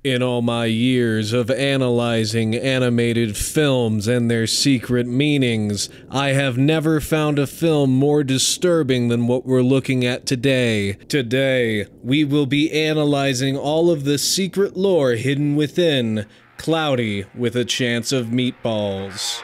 In all my years of analyzing animated films and their secret meanings, I have never found a film more disturbing than what we're looking at today. Today, we will be analyzing all of the secret lore hidden within Cloudy with a Chance of Meatballs.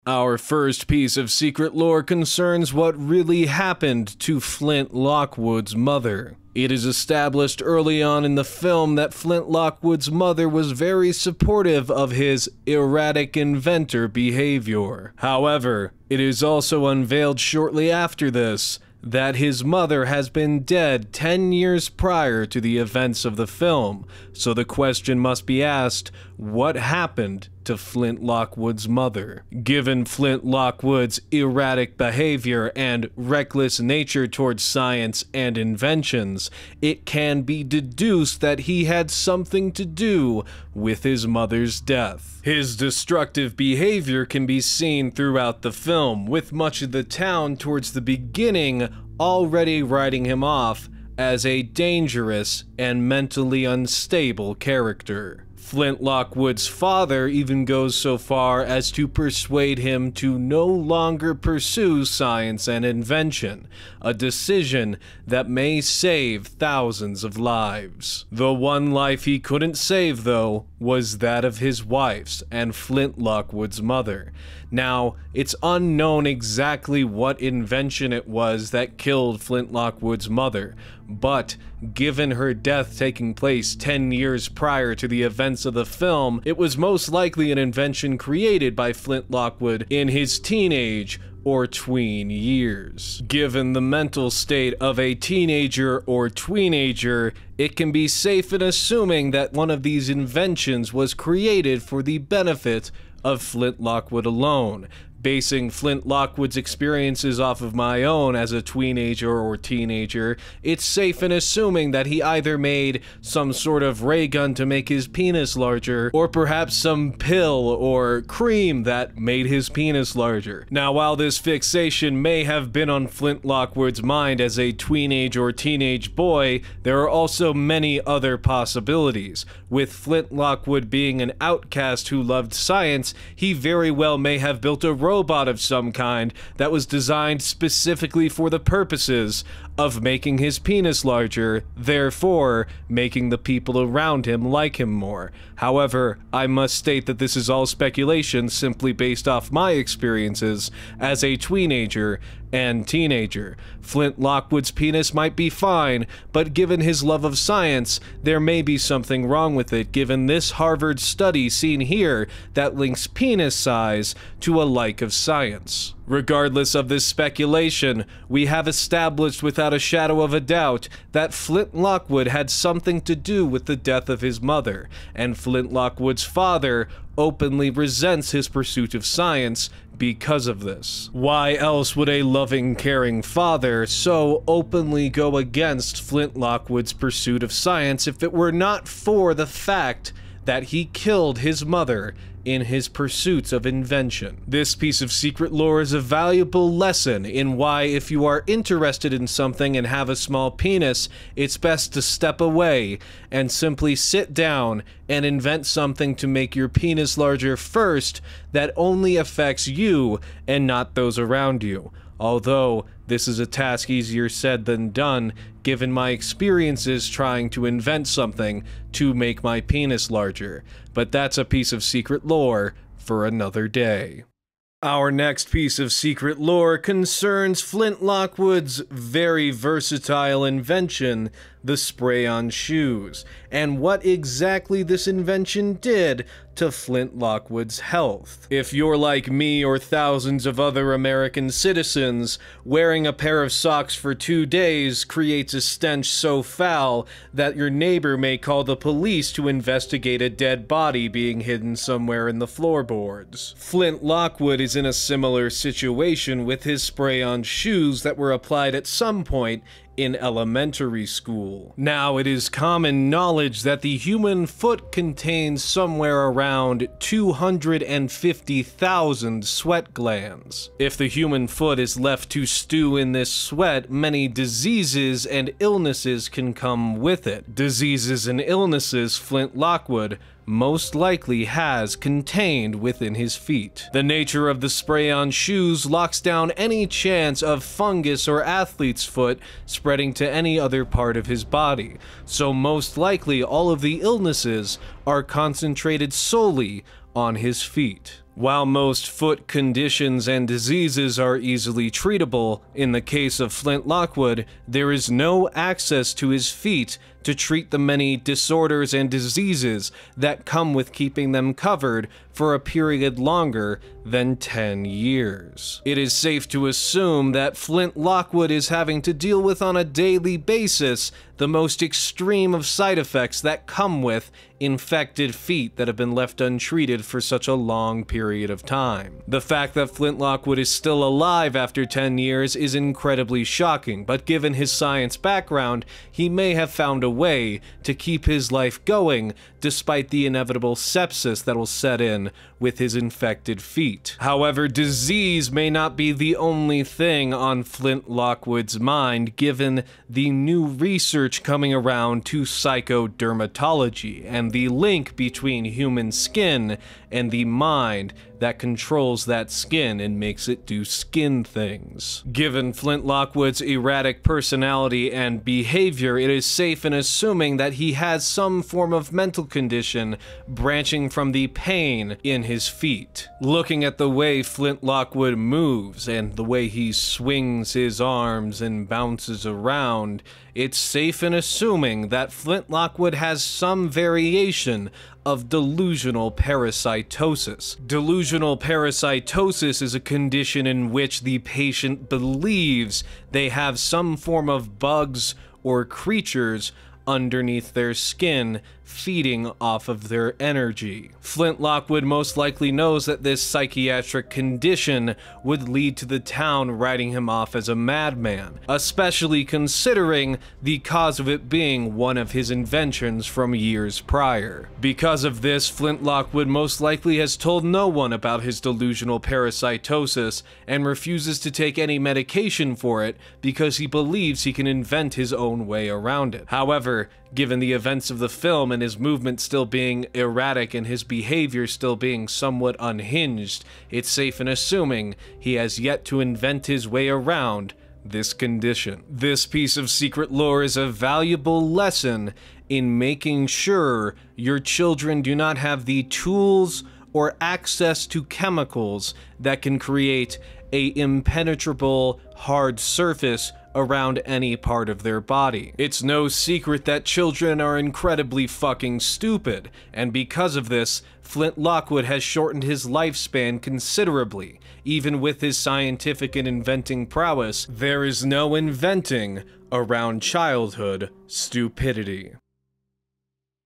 Our first piece of secret lore concerns what really happened to Flint Lockwood's mother. It is established early on in the film that Flint Lockwood's mother was very supportive of his erratic inventor behavior. However, it is also unveiled shortly after this that his mother has been dead 10 years prior to the events of the film, so the question must be asked, what happened to Flint Lockwood's mother? Given Flint Lockwood's erratic behavior and reckless nature towards science and inventions, it can be deduced that he had something to do with his mother's death. His destructive behavior can be seen throughout the film, with much of the town towards the beginning already writing him off as a dangerous and mentally unstable character. Flint Lockwood's father even goes so far as to persuade him to no longer pursue science and invention, a decision that may save thousands of lives. The one life he couldn't save, though, was that of his wife's and Flint Lockwood's mother. Now, it's unknown exactly what invention it was that killed Flint Lockwood's mother, but given her death taking place 10 years prior to the events of the film, it was most likely an invention created by Flint Lockwood in his teenage or tween years. Given the mental state of a teenager or tweenager, it can be safe in assuming that one of these inventions was created for the benefit of Flint Lockwood alone. Basing Flint Lockwood's experiences off of my own as a tweenager or teenager, it's safe in assuming that he either made some sort of ray gun to make his penis larger, or perhaps some pill or cream that made his penis larger. Now, while this fixation may have been on Flint Lockwood's mind as a tweenage or teenage boy, there are also many other possibilities. With Flint Lockwood being an outcast who loved science, he very well may have built a robot of some kind that was designed specifically for the purposes of making his penis larger, therefore making the people around him like him more. However, I must state that this is all speculation simply based off my experiences as a tweenager and teenager. Flint Lockwood's penis might be fine, but given his love of science, there may be something wrong with it given this Harvard study seen here that links penis size to a like of science. Regardless of this speculation, we have established without a shadow of a doubt that Flint Lockwood had something to do with the death of his mother, and Flint Lockwood's father openly resents his pursuit of science because of this. Why else would a loving, caring father so openly go against Flint Lockwood's pursuit of science if it were not for the fact that he killed his mother in his pursuits of invention? This piece of secret lore is a valuable lesson in why, if you are interested in something and have a small penis, it's best to step away and simply sit down and invent something to make your penis larger first that only affects you and not those around you. Although, this is a task easier said than done, given my experiences trying to invent something to make my penis larger. But that's a piece of secret lore for another day. Our next piece of secret lore concerns Flint Lockwood's very versatile invention, the spray-on shoes, and what exactly this invention did to Flint Lockwood's health. If you're like me or thousands of other American citizens, wearing a pair of socks for 2 days creates a stench so foul that your neighbor may call the police to investigate a dead body being hidden somewhere in the floorboards. Flint Lockwood is in a similar situation with his spray-on shoes that were applied at some point in elementary school. Now, it is common knowledge that the human foot contains somewhere around 250,000 sweat glands. If the human foot is left to stew in this sweat, many diseases and illnesses can come with it. Diseases and illnesses Flint Lockwood most likely has contained within his feet. The nature of the spray-on shoes locks down any chance of fungus or athlete's foot spreading to any other part of his body, so most likely all of the illnesses are concentrated solely on his feet. While most foot conditions and diseases are easily treatable, in the case of Flint Lockwood, there is no access to his feet to treat the many disorders and diseases that come with keeping them covered for a period longer than 10 years. It is safe to assume that Flint Lockwood is having to deal with on a daily basis the most extreme of side effects that come with infected feet that have been left untreated for such a long period of time. The fact that Flint Lockwood is still alive after 10 years is incredibly shocking, but given his science background, he may have found a way to keep his life going despite the inevitable sepsis that will set in with his infected feet. However, disease may not be the only thing on Flint Lockwood's mind, given the new research coming around to psychodermatology and the link between human skin and the mind that controls that skin and makes it do skin things. Given Flint Lockwood's erratic personality and behavior, it is safe in assuming that he has some form of mental condition branching from the pain in his feet. Looking at the way Flint Lockwood moves and the way he swings his arms and bounces around, it's safe in assuming that Flint Lockwood has some variation of delusional parasitosis. Delusional parasitosis is a condition in which the patient believes they have some form of bugs or creatures underneath their skin, feeding off of their energy. Flint Lockwood most likely knows that this psychiatric condition would lead to the town writing him off as a madman, especially considering the cause of it being one of his inventions from years prior. Because of this, Flint Lockwood most likely has told no one about his delusional parasitosis and refuses to take any medication for it because he believes he can invent his own way around it. However, given the events of the film and his movement still being erratic and his behavior still being somewhat unhinged, it's safe in assuming he has yet to invent his way around this condition. This piece of secret lore is a valuable lesson in making sure your children do not have the tools or access to chemicals that can create an impenetrable hard surface around any part of their body. It's no secret that children are incredibly fucking stupid, and because of this, Flint Lockwood has shortened his lifespan considerably. Even with his scientific and inventing prowess, there is no inventing around childhood stupidity.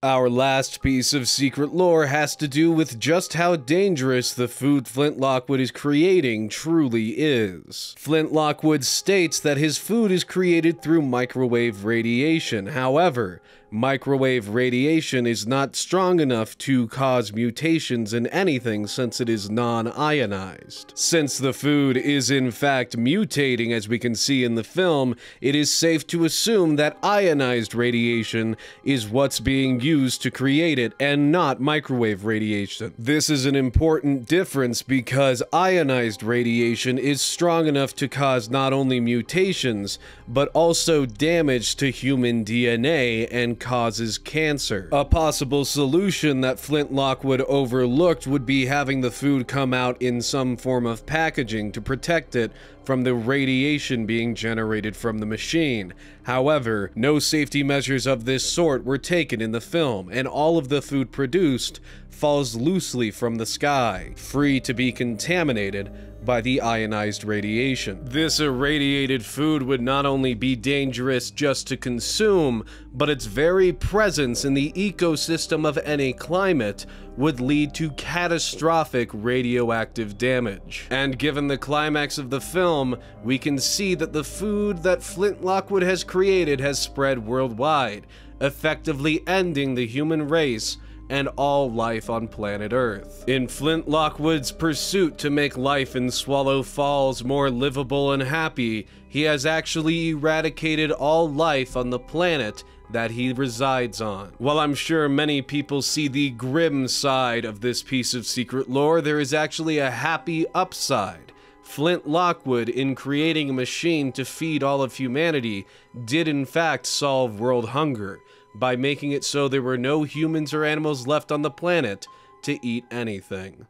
Our last piece of secret lore has to do with just how dangerous the food Flint Lockwood is creating truly is. Flint Lockwood states that his food is created through microwave radiation. However, microwave radiation is not strong enough to cause mutations in anything since it is non-ionized. Since the food is in fact mutating, as we can see in the film, it is safe to assume that ionized radiation is what's being used to create it and not microwave radiation. This is an important difference because ionized radiation is strong enough to cause not only mutations, but also damage to human DNA and causes cancer. A possible solution that Flint Lockwood overlooked would be having the food come out in some form of packaging to protect it from the radiation being generated from the machine. However, no safety measures of this sort were taken in the film, and all of the food produced falls loosely from the sky, free to be contaminated by the ionized radiation. This irradiated food would not only be dangerous just to consume, but its very presence in the ecosystem of any climate would lead to catastrophic radioactive damage. And given the climax of the film, we can see that the food that Flint Lockwood has created has spread worldwide, effectively ending the human race and all life on planet Earth. In Flint Lockwood's pursuit to make life in Swallow Falls more livable and happy, he has actually eradicated all life on the planet that he resides on. While I'm sure many people see the grim side of this piece of secret lore, there is actually a happy upside. Flint Lockwood, in creating a machine to feed all of humanity, did in fact solve world hunger, by making it so there were no humans or animals left on the planet to eat anything.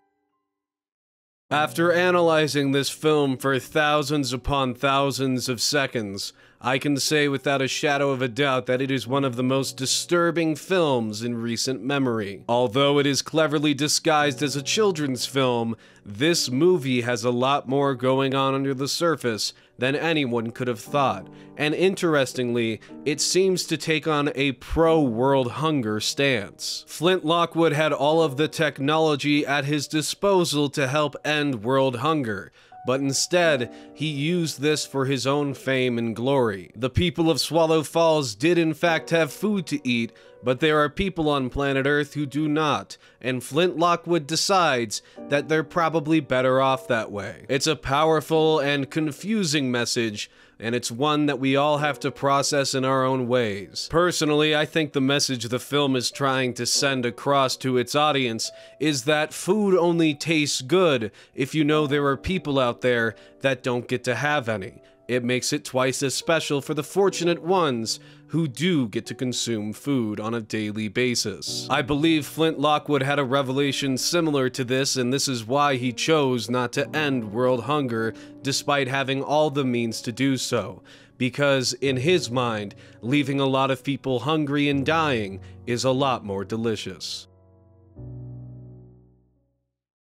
After analyzing this film for thousands upon thousands of seconds, I can say without a shadow of a doubt that it is one of the most disturbing films in recent memory. Although it is cleverly disguised as a children's film, this movie has a lot more going on under the surface than anyone could have thought, and interestingly, it seems to take on a pro-world hunger stance. Flint Lockwood had all of the technology at his disposal to help end world hunger, but instead, he used this for his own fame and glory. The people of Swallow Falls did in fact have food to eat, but there are people on planet Earth who do not, and Flint Lockwood decides that they're probably better off that way. It's a powerful and confusing message, and it's one that we all have to process in our own ways. Personally, I think the message the film is trying to send across to its audience is that food only tastes good if you know there are people out there that don't get to have any. It makes it twice as special for the fortunate ones who do get to consume food on a daily basis. I believe Flint Lockwood had a revelation similar to this, and this is why he chose not to end world hunger despite having all the means to do so. Because in his mind, leaving a lot of people hungry and dying is a lot more delicious.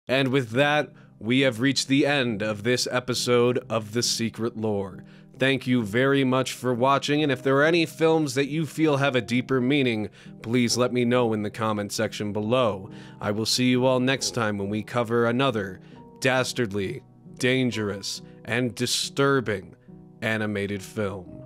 And with that, we have reached the end of this episode of The Secret Lore. Thank you very much for watching, and if there are any films that you feel have a deeper meaning, please let me know in the comment section below. I will see you all next time when we cover another dastardly, dangerous, and disturbing animated film.